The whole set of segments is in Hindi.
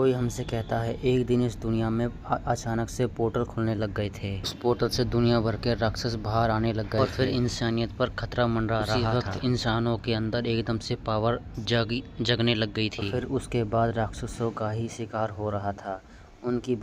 कोई हमसे कहता है एक दिन इस दुनिया में अचानक से पोर्टल खुलने लग गए थे। उस पोर्टल से दुनिया भर के राक्षस बाहर आने लग गए और फिर इंसानियत पर खतरा मंडरा रहा था। इंसानों के अंदर एकदम से पावर जगने लग गई थी। फिर उसके बाद राक्षसों का ही शिकार हो रहा था। उनकी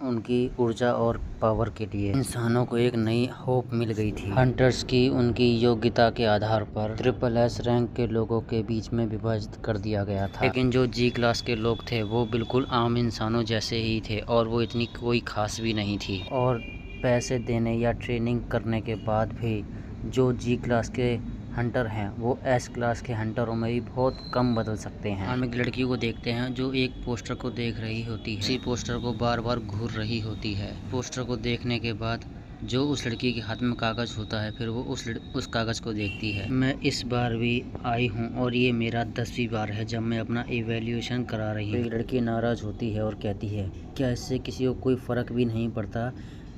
उनकी ऊर्जा और पावर के लिए इंसानों को एक नई होप मिल गई थी। हंटर्स की उनकी योग्यता के आधार पर SSS रैंक के लोगों के बीच में विभाजित कर दिया गया था। लेकिन जो G क्लास के लोग थे वो बिल्कुल आम इंसानों जैसे ही थे और वो इतनी कोई खास भी नहीं थी। और पैसे देने या ट्रेनिंग करने के बाद भी जो G क्लास के हंटर हैं वो S क्लास के हंटरों में भी बहुत कम बदल सकते हैं। हम एक लड़की को देखते हैं जो एक पोस्टर को देख रही होती है। उसी पोस्टर को बार बार घूर रही होती है। पोस्टर को देखने के बाद जो उस लड़की के हाथ में कागज़ होता है फिर वो उस कागज़ को देखती है। मैं इस बार भी आई हूँ और ये मेरा 10वीं बार है जब मैं अपना इवैल्यूएशन करा रही हूँ। लड़की नाराज़ होती है और कहती है क्या इससे किसी को कोई फ़र्क भी नहीं पड़ता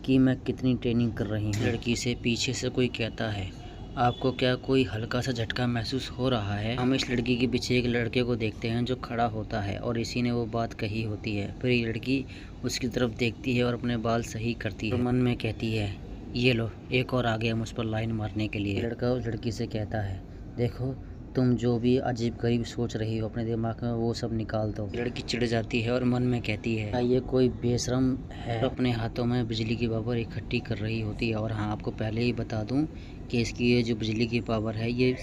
कि मैं कितनी ट्रेनिंग कर रही हूँ। लड़की से पीछे से कोई कहता है आपको क्या कोई हल्का सा झटका महसूस हो रहा है। हम इस लड़की के पीछे एक लड़के को देखते हैं जो खड़ा होता है और इसी ने वो बात कही होती है। फिर ये लड़की उसकी तरफ देखती है और अपने बाल सही करती है। तो मन में कहती है ये लो एक और आ गया मुझ पर लाइन मारने के लिए। लड़का उस लड़की से कहता है देखो तुम जो भी अजीब गरीब सोच रही हो अपने दिमाग में वो सब निकाल दो। लड़की चिढ़ जाती है और मन में कहती है ये कोई बेशरम है। अपने हाथों में बिजली की पावर इकट्ठी कर रही होती है। और हाँ आपको पहले ही बता दूं कि इसकी ये जो बिजली की पावर है ये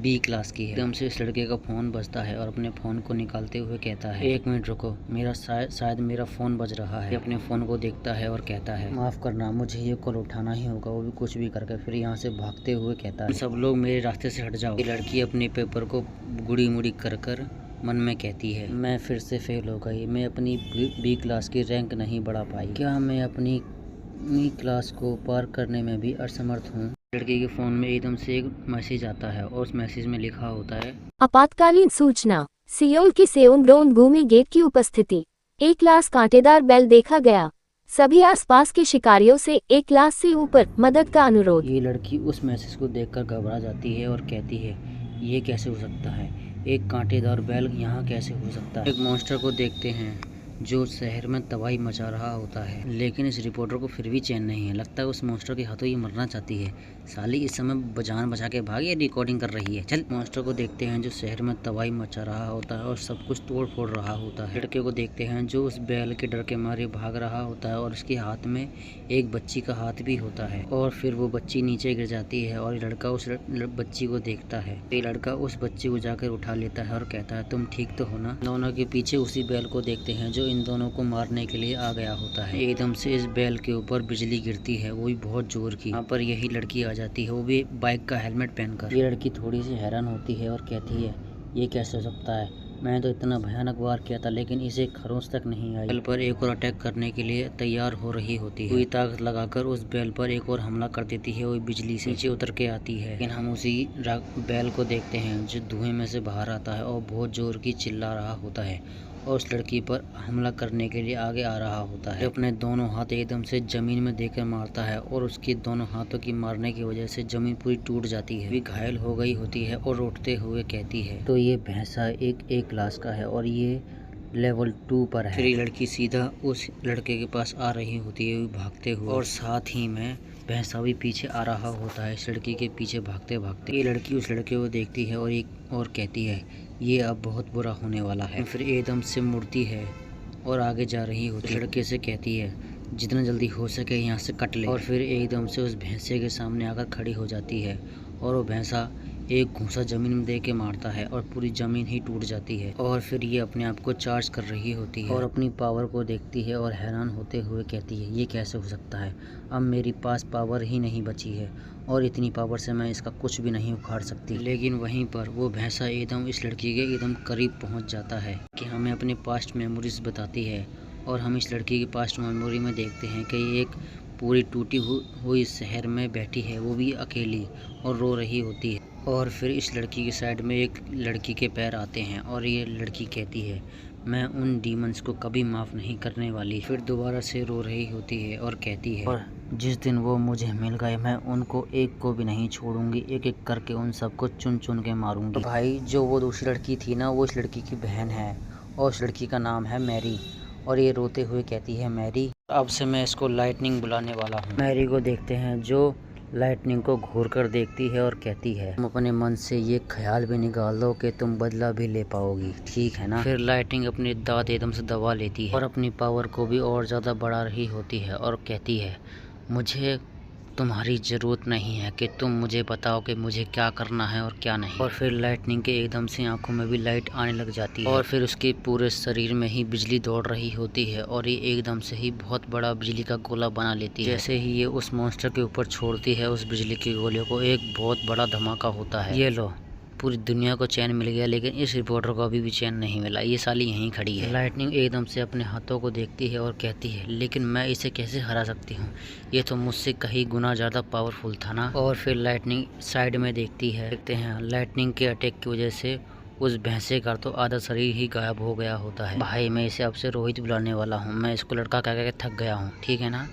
B क्लास की है। एकदम से इस लड़के का फ़ोन बजता है और अपने फ़ोन को निकालते हुए कहता है 1 मिनट रुको मेरा शायद मेरा फ़ोन बज रहा है। अपने फ़ोन को देखता है और कहता है माफ़ करना मुझे ये कॉल उठाना ही होगा वो भी कुछ भी करके। फिर यहाँ से भागते हुए कहता है सब लोग मेरे रास्ते से हट जाओ। ये लड़की अपने पेपर को गुड़ी मुड़ी कर मन में कहती है मैं फिर से फेल हो गई। मैं अपनी B क्लास की रैंक नहीं बढ़ा पाई। क्या मैं अपनी क्लास को पार करने में भी असमर्थ हूँ। लड़की के फोन में एकदम से एक मैसेज आता है और उस मैसेज में लिखा होता है आपातकालीन सूचना सियोल की सेओंगडोन भूमि गेट की उपस्थिति। एक लाश कांटेदार बैल देखा गया। सभी आसपास के शिकारियों से एक लाश से ऊपर मदद का अनुरोध। ये लड़की उस मैसेज को देखकर घबरा जाती है और कहती है ये कैसे हो सकता है। एक कांटेदार बैल यहाँ कैसे हो सकता है। एक मॉन्स्टर को देखते हैं जो शहर में तबाही मचा रहा होता है। लेकिन इस रिपोर्टर को फिर भी चैन नहीं है। लगता है उस मॉन्स्टर के हाथों ये मरना चाहती है। साली इस समय जान बचा के भाग या रिकॉर्डिंग कर रही है। चल मॉन्स्टर को देखते हैं जो शहर में तबाही मचा रहा होता है और सब कुछ तोड़ फोड़ रहा होता है। लड़के को देखते हैं जो उस बैल के डर के मारे भाग रहा होता है और उसके हाथ में एक बच्ची का हाथ भी होता है। और फिर वो बच्ची नीचे गिर जाती है और लड़का उस बच्ची को देखता है। ये लड़का उस बच्ची को जाकर उठा लेता है और कहता है तुम ठीक तो हो ना। दोनों के पीछे उसी बैल को देखते हैं जो इन दोनों को मारने के लिए आ गया होता है। एकदम से इस बैल के ऊपर बिजली गिरती है वो भी बहुत जोर की। यहाँ पर यही लड़की आ जाती है वो भी बाइक का हेलमेट पहनकर। ये लड़की थोड़ी सी हैरान होती है और कहती है ये कैसे हो सकता है। मैंने तो इतना भयानक वार किया था लेकिन इसे खरोंच तक नहीं आई। बैल पर एक और अटैक करने के लिए तैयार हो रही होती है। पूरी ताकत लगाकर उस बैल पर एक और हमला कर देती है। वो बिजली से नीचे उतर के आती है। लेकिन हम उसी बैल को देखते हैं जो धुएं में से बाहर आता है और बहुत जोर की चिल्ला रहा होता है और उस लड़की पर हमला करने के लिए आगे आ रहा होता है। अपने दोनों हाथ एकदम से जमीन में देकर मारता है और उसकी दोनों हाथों की मारने की वजह से जमीन पूरी टूट जाती है। भी घायल हो गई होती है और उठते हुए कहती है तो ये भैंसा एक क्लास का है और ये लेवल 2 पर है। फिर ये लड़की सीधा उस लड़के के पास आ रही होती है भागते हुए और साथ ही में भैंसा भी पीछे आ रहा होता है इस लड़की के पीछे भागते भागते। ये लड़की उस लड़के को देखती है और कहती है ये अब बहुत बुरा होने वाला है। फिर एकदम से मुड़ती है और आगे जा रही होती है। लड़के से कहती है जितना जल्दी हो सके यहाँ से कट ले। और फिर एकदम से उस भैंसे के सामने आकर खड़ी हो जाती है और वो भैंसा एक घूंसा जमीन में दे के मारता है और पूरी जमीन ही टूट जाती है। और फिर ये अपने आप को चार्ज कर रही होती है और अपनी पावर को देखती है और हैरान होते हुए कहती है ये कैसे हो सकता है। अब मेरे पास पावर ही नहीं बची है और इतनी पावर से मैं इसका कुछ भी नहीं उखाड़ सकती। लेकिन वहीं पर वो भैंसा एकदम इस लड़की के एकदम करीब पहुंच जाता है कि हमें अपने पास्ट मेमोरीज बताती है। और हम इस लड़की की पास्ट मेमोरी में देखते हैं कि एक पूरी टूटी हुई शहर में बैठी है वो भी अकेली और रो रही होती है। और फिर इस लड़की के साइड में एक लड़की के पैर आते हैं और ये लड़की कहती है मैं उन डीमंस को कभी माफ़ नहीं करने वाली। फिर दोबारा से रो रही होती है और कहती है और जिस दिन वो मुझे मिल गए मैं उनको एक को भी नहीं छोड़ूंगी। एक एक करके उन सबको चुन चुन के मारूंगी। तो भाई जो वो दूसरी लड़की थी ना वो इस लड़की की बहन है और उस लड़की का नाम है मैरी। और ये रोते हुए कहती है, मैरी अब से मैं इसको लाइटनिंग बुलाने वाला हूँ। मैरी को देखते हैं जो लाइटनिंग को घूर कर देखती है और कहती है, तुम अपने मन से ये ख्याल भी निकाल दो कि तुम बदला भी ले पाओगी, ठीक है ना। फिर लाइटनिंग अपनी दांत एकदम से दबा लेती है और अपनी पावर को भी और ज़्यादा बढ़ा रही होती है और कहती है, मुझे तुम्हारी ज़रूरत नहीं है कि तुम मुझे बताओ कि मुझे क्या करना है और क्या नहीं। और फिर लाइटनिंग के एकदम से आंखों में भी लाइट आने लग जाती है और फिर उसके पूरे शरीर में ही बिजली दौड़ रही होती है और ये एकदम से ही बहुत बड़ा बिजली का गोला बना लेती है। जैसे ही ये उस मॉन्स्टर के ऊपर छोड़ती है उस बिजली के गोले को, एक बहुत बड़ा धमाका होता है। ये लो, पूरी दुनिया को चैन मिल गया, लेकिन इस रिपोर्टर को अभी भी चैन नहीं मिला। ये साली यहीं खड़ी है। लाइटनिंग एकदम से अपने हाथों को देखती है और कहती है, लेकिन मैं इसे कैसे हरा सकती हूँ, ये तो मुझसे कहीं गुना ज़्यादा पावरफुल था ना। और फिर लाइटनिंग साइड में देखती है, देखते हैं लाइटनिंग के अटैक की वजह से उस भैंसे का तो आधा शरीर ही गायब हो गया होता है। भाई मैं इसे अब से रोहित बुलाने वाला हूँ, मैं इसको लड़का कह के थक गया हूँ, ठीक है ना।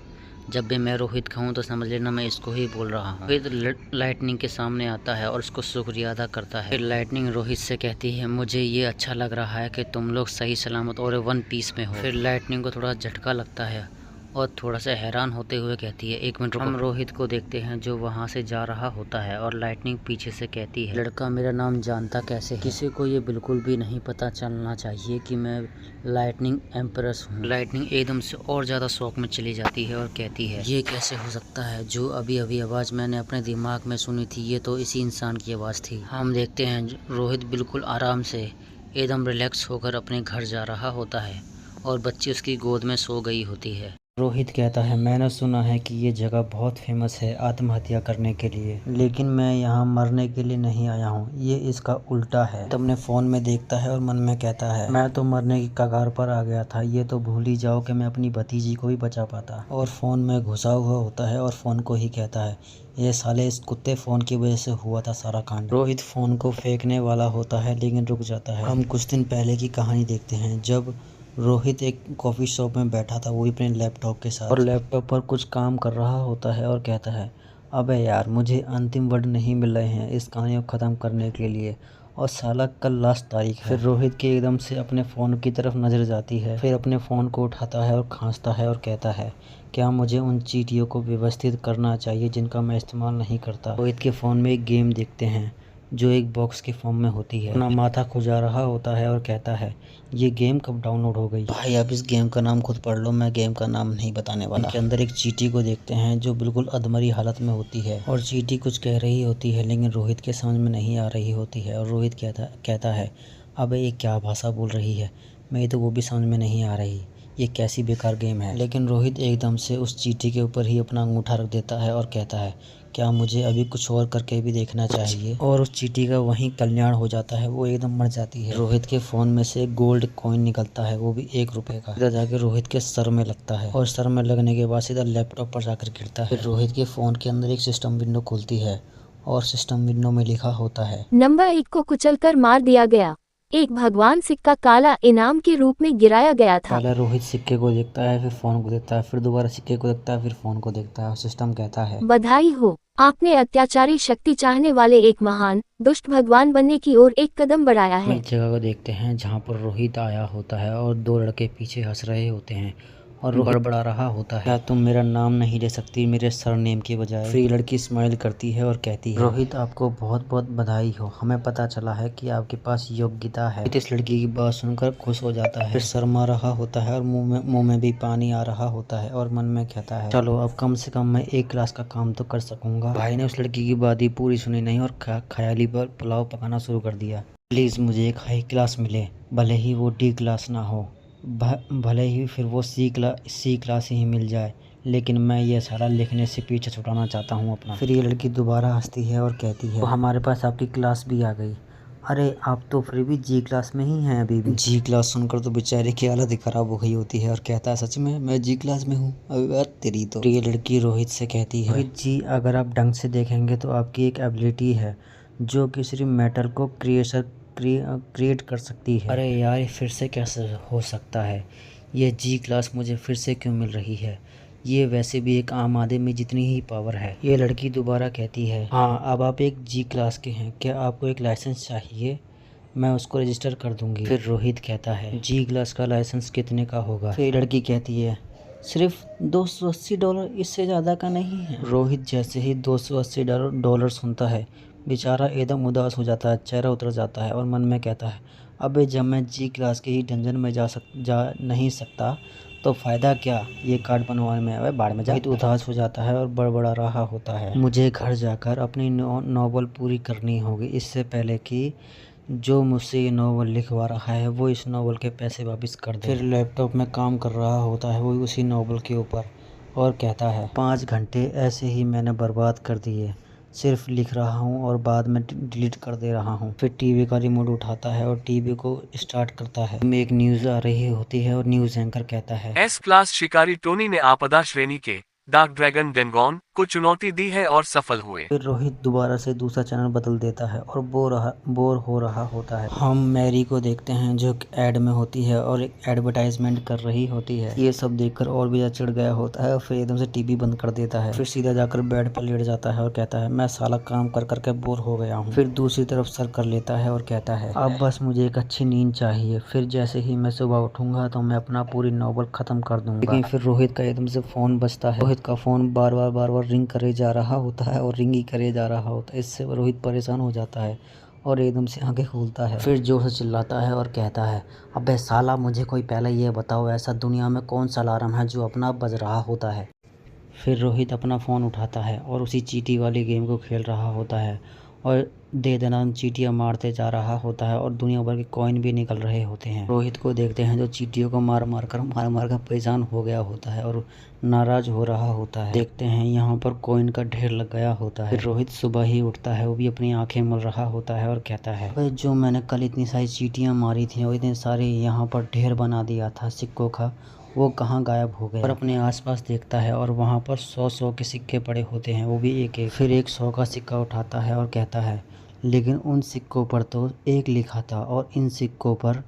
जब भी मैं रोहित कहूँ तो समझ लेना मैं इसको ही बोल रहा हूँ। फिर लाइटनिंग के सामने आता है और उसको शुक्रिया अदा करता है। फिर लाइटनिंग रोहित से कहती है, मुझे ये अच्छा लग रहा है कि तुम लोग सही सलामत और वन पीस में हो। फिर लाइटनिंग को थोड़ा झटका लगता है और थोड़ा सा हैरान होते हुए कहती है, एक मिनट। हम रोहित को देखते हैं जो वहाँ से जा रहा होता है और लाइटनिंग पीछे से कहती है, लड़का मेरा नाम जानता कैसे है? किसी को ये बिल्कुल भी नहीं पता चलना चाहिए कि मैं लाइटनिंग एम्प्रेस हूँ। लाइटनिंग एकदम से और ज़्यादा शौक में चली जाती है और कहती है, ये कैसे हो सकता है? जो अभी अभी आवाज़ मैंने अपने दिमाग में सुनी थी ये तो इसी इंसान की आवाज़ थी। हम देखते हैं रोहित बिल्कुल आराम से एकदम रिलैक्स होकर अपने घर जा रहा होता है और बच्ची उसकी गोद में सो गई होती है। रोहित कहता है, मैंने सुना है कि ये जगह बहुत फेमस है आत्महत्या करने के लिए, लेकिन मैं यहाँ मरने के लिए नहीं आया हूँ, ये इसका उल्टा है। तो अपने फ़ोन में देखता है और मन में कहता है, मैं तो मरने की कगार पर आ गया था, ये तो भूल ही जाओ कि मैं अपनी भतीजी को भी बचा पाता। और फ़ोन में घुसा हुआ होता है और फ़ोन को ही कहता है, ये साले इस कुत्ते फ़ोन की वजह से हुआ था सारा कांड। रोहित फ़ोन को फेंकने वाला होता है लेकिन रुक जाता है। हम कुछ दिन पहले की कहानी देखते हैं जब रोहित एक कॉफ़ी शॉप में बैठा था, वो भी अपने लैपटॉप के साथ, और लैपटॉप पर कुछ काम कर रहा होता है और कहता है, अबे यार मुझे अंतिम वर्ड नहीं मिल रहे हैं इस कहानी को ख़त्म करने के लिए और साला कल लास्ट तारीख है। फिर रोहित के एकदम से अपने फ़ोन की तरफ नज़र जाती है, फिर अपने फ़ोन को उठाता है और खांसता है और कहता है, क्या मुझे उन चीटियों को व्यवस्थित करना चाहिए जिनका मैं इस्तेमाल नहीं करता। रोहित के फ़ोन में एक गेम देखते हैं जो एक बॉक्स के फॉर्म में होती है। अपना माथा खुजा रहा होता है और कहता है, ये गेम कब डाउनलोड हो गई? भाई आप इस गेम का नाम खुद पढ़ लो, मैं गेम का नाम नहीं बताने वाला। इनके अंदर एक चींटी को देखते हैं जो बिल्कुल अधमरी हालत में होती है और चींटी कुछ कह रही होती है लेकिन रोहित के समझ में नहीं आ रही होती है और रोहित कहता है, अबे ये क्या भाषा बोल रही है, मैं तो वो भी समझ में नहीं आ रही, ये कैसी बेकार गेम है। लेकिन रोहित एकदम से उस चींटी के ऊपर ही अपना अंगूठा रख देता है और कहता है, क्या मुझे अभी कुछ और करके भी देखना चाहिए? और उस चींटी का वहीं कल्याण हो जाता है, वो एकदम मर जाती है। रोहित के फ़ोन में से गोल्ड कॉइन निकलता है, वो भी 1 रुपए का। सीधा जाके रोहित के सर में लगता है और सर में लगने के बाद सीधा लैपटॉप पर जाकर गिरता है। फिर रोहित के फ़ोन के अंदर एक सिस्टम विंडो खुलती है और सिस्टम विंडो में लिखा होता है, नंबर 1 को कुचलकर मार दिया गया। एक भगवान सिक्का काला इनाम के रूप में गिराया गया था। पहले रोहित सिक्के को देखता है, फिर फ़ोन को देखता है, फिर दोबारा सिक्के को देखता है, फिर फ़ोन को देखता है और सिस्टम कहता है, बधाई हो, आपने अत्याचारी शक्ति चाहने वाले एक महान दुष्ट भगवान बनने की ओर एक कदम बढ़ाया है। एक जगह को देखते हैं जहाँ पर रोहित आया होता है और 2 लड़के पीछे हंस रहे होते हैं और रोहित बड़ा रहा होता है, क्या तुम मेरा नाम नहीं ले सकती मेरे सरनेम की बजाय? फिर लड़की स्माइल करती है और कहती है, रोहित आपको बहुत बहुत बधाई हो, हमें पता चला है कि आपके पास योग्यता है। इस लड़की की बात सुनकर खुश हो जाता है, फिर शर्मा रहा होता है और मुंह में भी पानी आ रहा होता है और मन में कहता है, चलो अब कम से कम मैं 1 क्लास का काम तो कर सकूंगा। भाई ने उस लड़की की बात ही पूरी सुनी नहीं और ख्याली पर पुलाव पकाना शुरू कर दिया। प्लीज़ मुझे एक हाई क्लास मिले, भले ही वो D क्लास ना हो, भले ही फिर वो C क्लास ही मिल जाए, लेकिन मैं ये सारा लिखने से पीछे छुड़ाना चाहता हूँ अपना। फिर ये लड़की दोबारा हंसती है और कहती है, तो हमारे पास आपकी क्लास भी आ गई। अरे आप तो फिर भी G क्लास में ही हैं अभी भी। G क्लास सुनकर तो बेचारे की हालत ही ख़राब हो गई होती है और कहता है, सच में मैं G क्लास में हूँ? अबे तेरी तो। ये लड़की रोहित से कहती है, रोहित जी अगर आप ढंग से देखेंगे तो आपकी एक एबिलिटी है जो कि सिर्फ मैटर को क्रिएट कर सकती है। अरे यार ये फिर से कैसे हो सकता है? ये G क्लास मुझे फिर से क्यों मिल रही है? ये वैसे भी एक आम आदमी जितनी ही पावर है। ये लड़की दोबारा कहती है, हाँ अब आप एक G क्लास के हैं, क्या आपको एक लाइसेंस चाहिए? मैं उसको रजिस्टर कर दूंगी। फिर रोहित कहता है जी क्लास का लाइसेंस कितने का होगा? फिर लड़की कहती है सिर्फ $280, इससे ज़्यादा का नहीं है। रोहित जैसे ही $280 सुनता है बेचारा एकदम उदास हो जाता है, चेहरा उतर जाता है और मन में कहता है अबे जब मैं जी क्लास के ही डंजन में जा नहीं सकता तो फ़ायदा क्या ये कार्ड बनवाने में? अबे बाढ़ में जा। रोहित उदास हो जाता है और बड़बड़ा रहा होता है मुझे घर जाकर अपनी नॉवल पूरी करनी होगी इससे पहले कि जो मुझसे ये नॉवल लिखवा रहा है वो इस नॉवल के पैसे वापस कर दे। फिर लैपटॉप में काम कर रहा होता है वो उसी नॉवल के ऊपर और कहता है 5 घंटे ऐसे ही मैंने बर्बाद कर दिए, सिर्फ लिख रहा हूँ और बाद में डिलीट कर दे रहा हूँ। फिर टीवी का रिमोट उठाता है और टीवी को स्टार्ट करता है। में एक न्यूज़ आ रही होती है और न्यूज़ एंकर कहता है एस क्लास शिकारी टोनी ने आपदा श्रेणी के डार्क ड्रैगन डेंगॉन को चुनौती दी है और सफल हुए। फिर रोहित दोबारा से दूसरा चैनल बदल देता है और बोर हो रहा होता है। हम मैरी को देखते हैं जो एड में होती है और एक एडवर्टाइजमेंट कर रही होती है। ये सब देखकर और भी ज्यादा चिढ़ गया होता है और फिर एकदम से टीवी बंद कर देता है। फिर सीधा जाकर बेड पर लेट जाता है और कहता है मैं साला काम कर करके बोर हो गया हूँ। फिर दूसरी तरफ सर कर लेता है और कहता है अब बस मुझे एक अच्छी नींद चाहिए, फिर जैसे ही मैं सुबह उठूंगा तो मैं अपना पूरी नॉवल खत्म कर दूंगा। लेकिन फिर रोहित का एकदम से फोन बजता है। रोहित का फोन बार बार रिंग करे जा रहा होता है और रिंग ही करे जा रहा होता है। इससे रोहित परेशान हो जाता है और एकदम से आंखें खोलता है। फिर जोर से चिल्लाता है और कहता है अबे साला मुझे कोई पहले ये बताओ ऐसा दुनिया में कौन सा अलार्म है जो अपना बज रहा होता है। फिर रोहित अपना फ़ोन उठाता है और उसी चींटी वाली गेम को खेल रहा होता है और दे दनादन चींटियाँ मारते जा रहा होता है और दुनिया भर के कॉइन भी निकल रहे होते हैं। रोहित को देखते हैं जो चींटियों को मार मार कर परेशान हो गया होता है और नाराज हो रहा होता है। देखते हैं यहाँ पर कॉइन का ढेर लग गया होता है। फिर रोहित सुबह ही उठता है, वो भी अपनी आंखें मल रहा होता है और कहता है भाई जो मैंने कल इतनी सारी चींटियाँ मारी थी और इतने सारे यहाँ पर ढेर बना दिया था सिक्कों का, वो कहाँ गायब हो गए। और अपने आसपास देखता है और वहाँ पर 100 के सिक्के पड़े होते हैं, वो भी एक एक। फिर एक 100 का सिक्का उठाता है और कहता है लेकिन उन सिक्कों पर तो 1 लिखा था और इन सिक्कों पर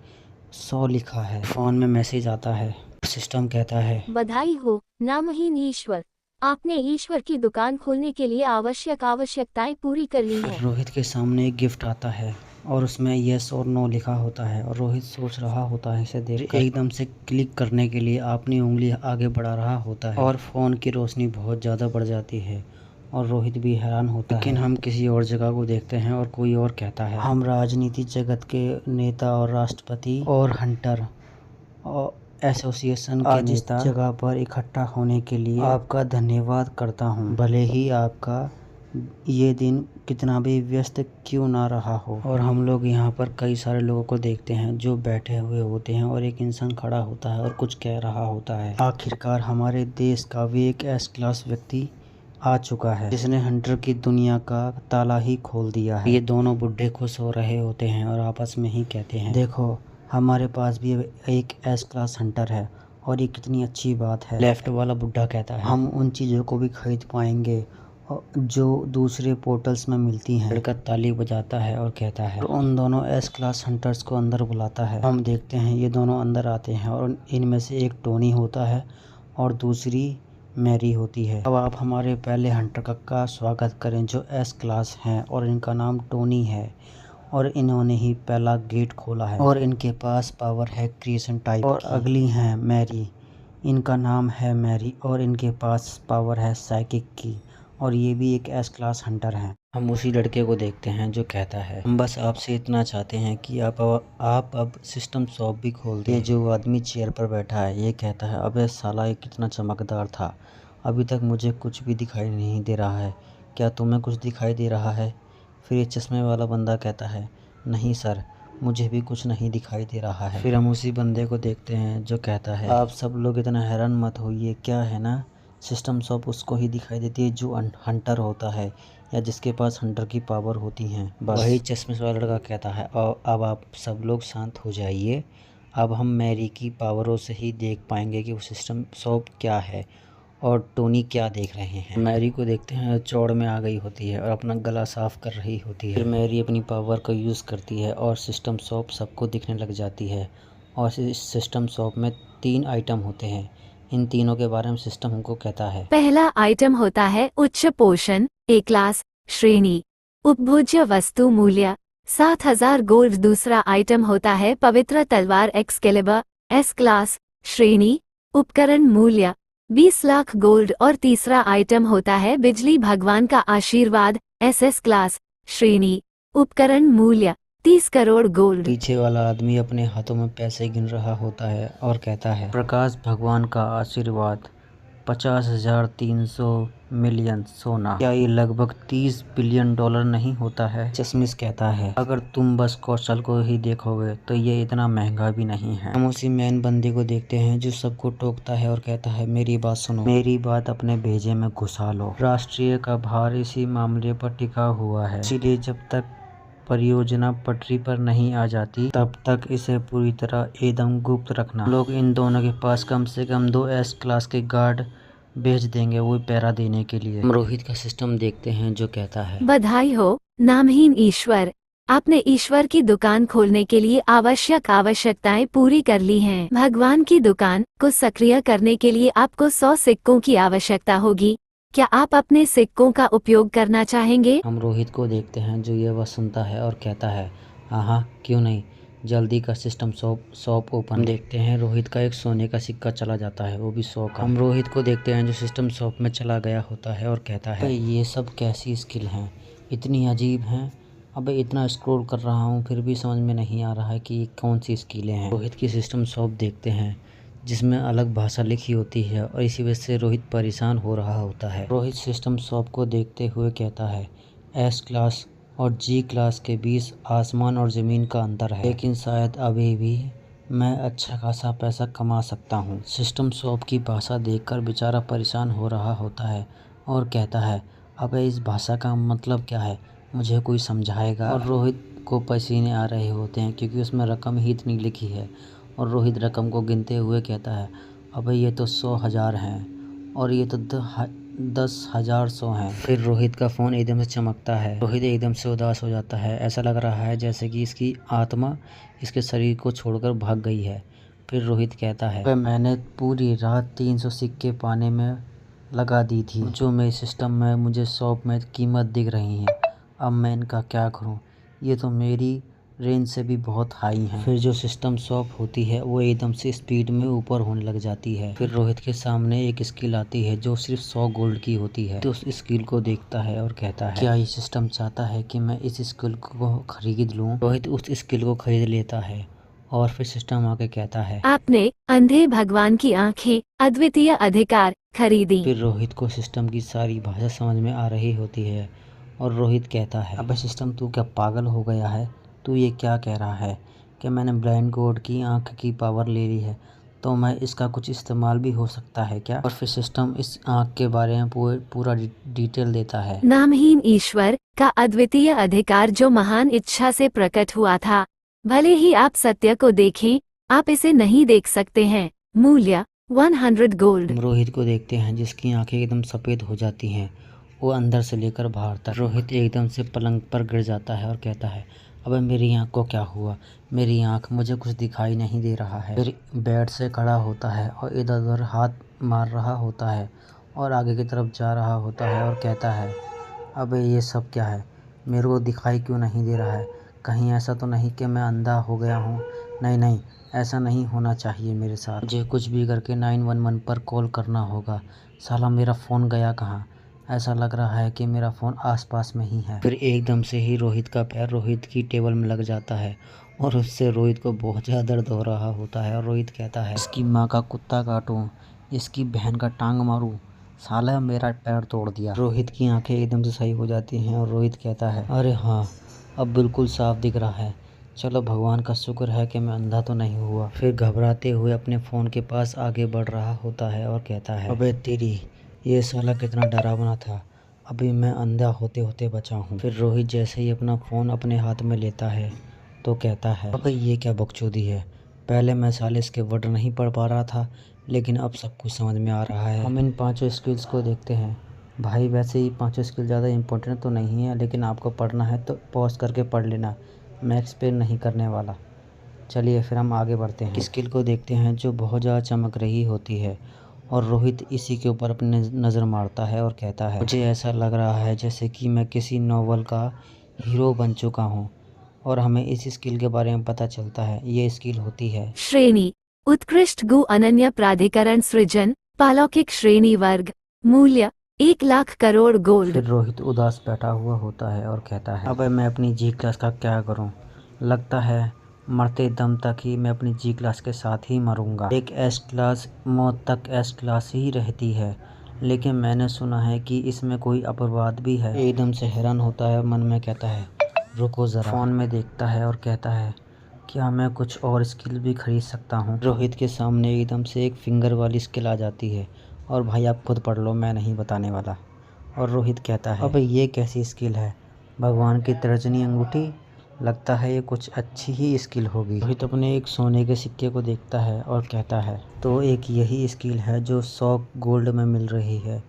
100 लिखा है। फोन में मैसेज आता है। सिस्टम कहता है बधाई हो नामहीन ईश्वर, आपने ईश्वर की दुकान खोलने के लिए आवश्यकताएं पूरी कर ली हैं। रोहित के सामने एक गिफ्ट आता है और उसमें यस और नो लिखा होता है और रोहित सोच रहा होता है इसे देखकर। एकदम से क्लिक करने के लिए अपनी उंगली आगे बढ़ा रहा होता है और फ़ोन की रोशनी बहुत ज़्यादा बढ़ जाती है और रोहित भी हैरान होता है। लेकिन हम किसी और जगह को देखते हैं और कोई और कहता है हम राजनीति जगत के नेता और राष्ट्रपति और हंटर और एसोसिएशन के नेता जगह पर इकट्ठा होने के लिए आपका धन्यवाद करता हूँ, भले ही आपका ये दिन कितना भी व्यस्त क्यों ना रहा हो। और हम लोग यहाँ पर कई सारे लोगों को देखते हैं जो बैठे हुए होते हैं और एक इंसान खड़ा होता है और कुछ कह रहा होता है। आखिरकार हमारे देश का भी एक एस क्लास व्यक्ति आ चुका है जिसने हंटर की दुनिया का ताला ही खोल दिया है। ये दोनों बुढ़े खुश हो रहे होते हैं और आपस में ही कहते हैं देखो हमारे पास भी एक एस क्लास हंटर है और ये कितनी अच्छी बात है। लेफ्ट वाला बुढ़ा कहता है हम उन चीज़ों को भी खरीद पाएंगे जो दूसरे पोर्टल्स में मिलती हैं। लड़का ताली बजाता है और कहता है और उन दोनों एस क्लास हंटर्स को अंदर बुलाता है। हम देखते हैं ये दोनों अंदर आते हैं और इनमें से एक टोनी होता है और दूसरी मैरी होती है। अब आप हमारे पहले हंटर का स्वागत करें जो एस क्लास हैं और इनका नाम टोनी है और इन्होंने ही पहला गेट खोला है और इनके पास पावर है क्रिएशन टाइप। और अगली हैं मैरी, इनका नाम है मैरी और इनके पास पावर है साइकिक की और ये भी एक एस क्लास हंटर हैं। हम उसी लड़के को देखते हैं जो कहता है हम बस आपसे इतना चाहते हैं कि आप अब सिस्टम शॉप भी खोल दें। जो आदमी चेयर पर बैठा है ये कहता है अबे साला ये कितना चमकदार था, अभी तक मुझे कुछ भी दिखाई नहीं दे रहा है, क्या तुम्हें कुछ दिखाई दे रहा है? फिर ये चश्मे वाला बंदा कहता है नहीं सर मुझे भी कुछ नहीं दिखाई दे रहा है। फिर हम उसी बंदे को देखते हैं जो कहता है आप सब लोग इतना हैरान मत होइए, क्या है ना सिस्टम शॉप उसको ही दिखाई देती है जो हंटर होता है या जिसके पास हंटर की पावर होती हैं। वही चश्मे वाला लड़का कहता है और अब आप सब लोग शांत हो जाइए, अब हम मैरी की पावरों से ही देख पाएंगे कि वो सिस्टम शॉप क्या है और टोनी क्या देख रहे हैं। मैरी को देखते हैं चौड़ में आ गई होती है और अपना गला साफ कर रही होती है। फिर मैरी अपनी पावर का यूज़ करती है और सिस्टम शॉप सबको दिखने लग जाती है और इस सिस्टम शॉप में 3 आइटम होते हैं। इन तीनों के बारे में सिस्टम हमको कहता है पहला आइटम होता है उच्च पोषण ए क्लास श्रेणी, उपभोज्य वस्तु मूल्य 7000 गोल्ड। दूसरा आइटम होता है पवित्र तलवार एक्सकेलिबर एस क्लास श्रेणी, उपकरण मूल्य 20 लाख गोल्ड। और तीसरा आइटम होता है बिजली भगवान का आशीर्वाद एसएस क्लास श्रेणी, उपकरण मूल्य 30 करोड़ गोल्ड। पीछे वाला आदमी अपने हाथों में पैसे गिन रहा होता है और कहता है, प्रकाश भगवान का आशीर्वाद 50,300 मिलियन सोना। क्या ये लगभग 30 बिलियन डॉलर नहीं होता है? चश्मिश कहता है, अगर तुम बस कौशल को ही देखोगे तो ये इतना महंगा भी नहीं है। हम उसी मैन बंदे को देखते हैं जो सबको टोकता है और कहता है, मेरी बात सुनो, मेरी बात अपने भेजे में घुसा लो। राष्ट्रीय का भार इसी मामले पर टिका हुआ है, इसीलिए जब तक परियोजना पटरी पर नहीं आ जाती तब तक इसे पूरी तरह एकदम गुप्त रखना। लोग इन दोनों के पास कम से कम 2 एस क्लास के गार्ड भेज देंगे, वो पहरा देने के लिए। हम रोहित का सिस्टम देखते हैं जो कहता है, बधाई हो नामहीन ईश्वर, आपने ईश्वर की दुकान खोलने के लिए आवश्यक आवश्यकताएं पूरी कर ली हैं। भगवान की दुकान को सक्रिय करने के लिए आपको 100 सिक्कों की आवश्यकता होगी। क्या आप अपने सिक्कों का उपयोग करना चाहेंगे? हम रोहित को देखते हैं जो ये बात सुनता है और कहता है, हाँ क्यों नहीं, जल्दी का सिस्टम शॉप ओपन। देखते हैं रोहित का एक सोने का सिक्का चला जाता है, वो भी 100 का। हम रोहित को देखते हैं जो सिस्टम शॉप में चला गया होता है और कहता है, ये सब कैसी स्किल हैं, इतनी अजीब हैं। अबे इतना स्क्रॉल कर रहा हूँ फिर भी समझ में नहीं आ रहा है कि ये कौन सी स्किलें हैं। रोहित की सिस्टम शॉप देखते हैं जिसमें अलग भाषा लिखी होती है और इसी वजह से रोहित परेशान हो रहा होता है। रोहित सिस्टम शॉप को देखते हुए कहता है, एस क्लास और जी क्लास के बीच आसमान और ज़मीन का अंतर है, लेकिन शायद अभी भी मैं अच्छा खासा पैसा कमा सकता हूँ। सिस्टम शॉप की भाषा देखकर बेचारा परेशान हो रहा होता है और कहता है, अबे इस भाषा का मतलब क्या है, मुझे कोई समझाएगा। और रोहित को पसीने आ रहे होते हैं क्योंकि उसमें रकम ही इतनी लिखी है और रोहित रकम को गिनते हुए कहता है, अबे ये तो 100,000 हैं और ये तो 10,000 100 हैं। फिर रोहित का फ़ोन एकदम से चमकता है। रोहित एकदम से उदास हो जाता है, ऐसा लग रहा है जैसे कि इसकी आत्मा इसके शरीर को छोड़कर भाग गई है। फिर रोहित कहता है, मैंने पूरी रात 300 सिक्के पाने में लगा दी थी, जो मेरे सिस्टम में मुझे शॉप में कीमत दिख रही है। अब मैं इनका क्या करूं, ये तो मेरी रेंज से भी बहुत हाई हैं। फिर जो सिस्टम शॉप होती है वो एकदम से स्पीड में ऊपर होने लग जाती है। फिर रोहित के सामने एक स्किल आती है जो सिर्फ 100 गोल्ड की होती है, तो उस स्किल को देखता है और कहता है, क्या ये सिस्टम चाहता है कि मैं इस स्किल को खरीद लूं? रोहित उस स्किल को खरीद लेता है और फिर सिस्टम आके कहता है, आपने अंधे भगवान की आंखें अद्वितीय अधिकार खरीदी। फिर रोहित को सिस्टम की सारी भाषा समझ में आ रही होती है और रोहित कहता है, अबे सिस्टम तू क्या पागल हो गया है, तू ये क्या कह रहा है कि मैंने ब्लाइंड गॉड की आंख की पावर ले ली है तो मैं इसका कुछ इस्तेमाल भी हो सकता है क्या? और फिर सिस्टम इस आंख के बारे में पूरा डिटेल देता है। नामहीन ईश्वर का अद्वितीय अधिकार जो महान इच्छा से प्रकट हुआ था, भले ही आप सत्य को देखें, आप इसे नहीं देख सकते हैं। मूल्य 100 गोल्ड। हम रोहित को देखते हैं जिसकी आंखें एकदम सफ़ेद हो जाती हैं, वो अंदर से लेकर बाहर तक। रोहित एकदम से पलंग पर गिर जाता है और कहता है, अबे मेरी आँख को क्या हुआ, मेरी आँख, मुझे कुछ दिखाई नहीं दे रहा है। फिर बेड से खड़ा होता है और इधर उधर हाथ मार रहा होता है और आगे की तरफ जा रहा होता है और कहता है, अबे ये सब क्या है, मेरे को दिखाई क्यों नहीं दे रहा है, कहीं ऐसा तो नहीं कि मैं अंधा हो गया हूँ? नहीं, ऐसा नहीं होना चाहिए मेरे साथ, मुझे कुछ भी करके 911 पर कॉल करना होगा। साला मेरा फ़ोन गया कहाँ? ऐसा लग रहा है कि मेरा फ़ोन आसपास में ही है। फिर एकदम से ही रोहित का पैर रोहित की टेबल में लग जाता है और उससे रोहित को बहुत ज़्यादा दर्द हो रहा होता है और रोहित कहता है, इसकी माँ का कुत्ता काटूं, इसकी बहन का टांग मारूं, साला मेरा पैर तोड़ दिया। रोहित की आंखें एकदम से सही हो जाती हैं और रोहित कहता है, अरे हाँ अब बिल्कुल साफ दिख रहा है, चलो भगवान का शुक्र है कि मैं अंधा तो नहीं हुआ। फिर घबराते हुए अपने फ़ोन के पास आगे बढ़ रहा होता है और कहता है, अबे तेरी, ये साला कितना डरावना था, अभी मैं अंधा होते होते बचा हूँ। फिर रोहित जैसे ही अपना फ़ोन अपने हाथ में लेता है तो कहता है, अबे ये क्या बकचोदी है, पहले मैं साले इसके वर्ड नहीं पढ़ पा रहा था लेकिन अब सब कुछ समझ में आ रहा है। हम इन 5 स्किल्स को देखते हैं। भाई वैसे ही 5 स्किल ज़्यादा इंपॉर्टेंट तो नहीं है, लेकिन आपको पढ़ना है तो पॉज करके पढ़ लेना, मैं एक्सप्लेन नहीं करने वाला। चलिए फिर हम आगे बढ़ते हैं। स्किल को देखते हैं जो बहुत ज़्यादा चमक रही होती है और रोहित इसी के ऊपर अपनी नज़र मारता है और कहता है, मुझे ऐसा लग रहा है जैसे कि मैं किसी नॉवल का हीरो बन चुका हूँ और हमें इस स्किल के बारे में पता चलता है। ये स्किल होती है श्रेणी उत्कृष्ट गु अनन्य प्राधिकरण सृजन पालौकिक श्रेणी वर्ग मूल्य 1,00,000 करोड़ गोल्ड। फिर रोहित उदास बैठा हुआ होता है और कहता है, अब मैं अपनी जी क्लास का क्या करूं? लगता है मरते दम तक ही मैं अपनी जी क्लास के साथ ही मरूंगा। एक एस क्लास मौत तक एस क्लास ही रहती है, लेकिन मैंने सुना है कि इसमें कोई अपवाद भी है। एकदम से हैरान होता है, मन में कहता है रुको जरा। फोन में देखता है और कहता है क्या मैं कुछ और स्किल भी खरीद सकता हूँ? रोहित के सामने एकदम से एक फिंगर वाली स्किल आ जाती है और भाई आप खुद पढ़ लो, मैं नहीं बताने वाला। और रोहित कहता है अबे ये कैसी स्किल है? भगवान की तर्जनी अंगूठी, लगता है ये कुछ अच्छी ही स्किल होगी। रोहित अपने एक सोने के सिक्के को देखता है और कहता है तो एक यही स्किल है जो 100 गोल्ड में मिल रही है,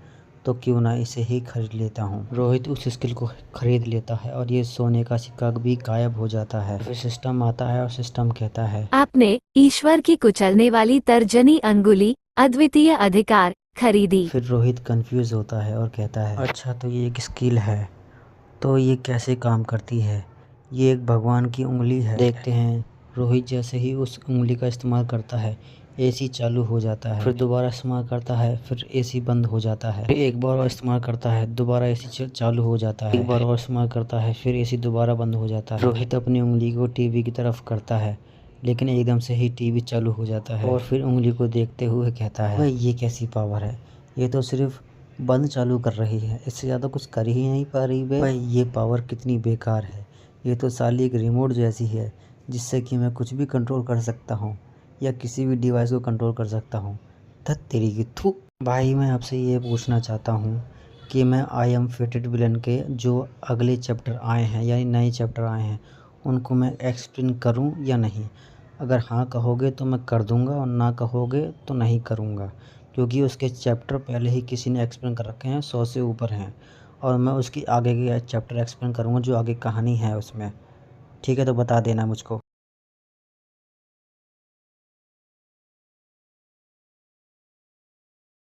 तो क्यों ना इसे ही खरीद लेता हूँ। रोहित उस स्किल को खरीद लेता है और ये सोने का सिक्का भी गायब हो जाता है। फिर सिस्टम आता है और सिस्टम कहता है आपने ईश्वर की कुचलने वाली तर्जनी अंगुली अद्वितीय अधिकार खरीदी। फिर रोहित कंफ्यूज होता है और कहता है अच्छा तो ये एक स्किल है, तो ये कैसे काम करती है? ये एक भगवान की उंगली है। देखते हैं रोहित जैसे ही उस उंगली का इस्तेमाल करता है एसी चालू हो जाता है, फिर दोबारा इस्तेमाल करता है फिर एसी बंद हो जाता है, फिर एक बार और इस्तेमाल करता है दोबारा एसी चालू हो जाता है, एक बार और इस्तेमाल करता है फिर एसी दोबारा बंद हो जाता है। रोहित अपनी उंगली को टीवी की तरफ करता है, लेकिन एकदम से ही टीवी चालू हो जाता है और फिर उंगली को देखते हुए कहता है भाई ये कैसी पावर है? ये तो सिर्फ बंद चालू कर रही है, इससे ज़्यादा कुछ कर ही नहीं पा रही बे। भाई ये पावर कितनी बेकार है, ये तो साली एक रिमोट जैसी है जिससे कि मैं कुछ भी कंट्रोल कर सकता हूँ या किसी भी डिवाइस को कंट्रोल कर सकता हूँ। धत तेरी की थू। भाई मैं आपसे ये पूछना चाहता हूँ कि मैं आई एम फेटेड विलन के जो अगले चैप्टर आए हैं यानी नए चैप्टर आए हैं उनको मैं एक्सप्लेन करूँ या नहीं? अगर हाँ कहोगे तो मैं कर दूँगा और ना कहोगे तो नहीं करूँगा, क्योंकि उसके चैप्टर पहले ही किसी ने एक्सप्लेन कर रखे हैं, 100 से ऊपर हैं, और मैं उसकी आगे के चैप्टर एक्सप्लेन करूँगा जो आगे कहानी है उसमें। ठीक है तो बता देना मुझको।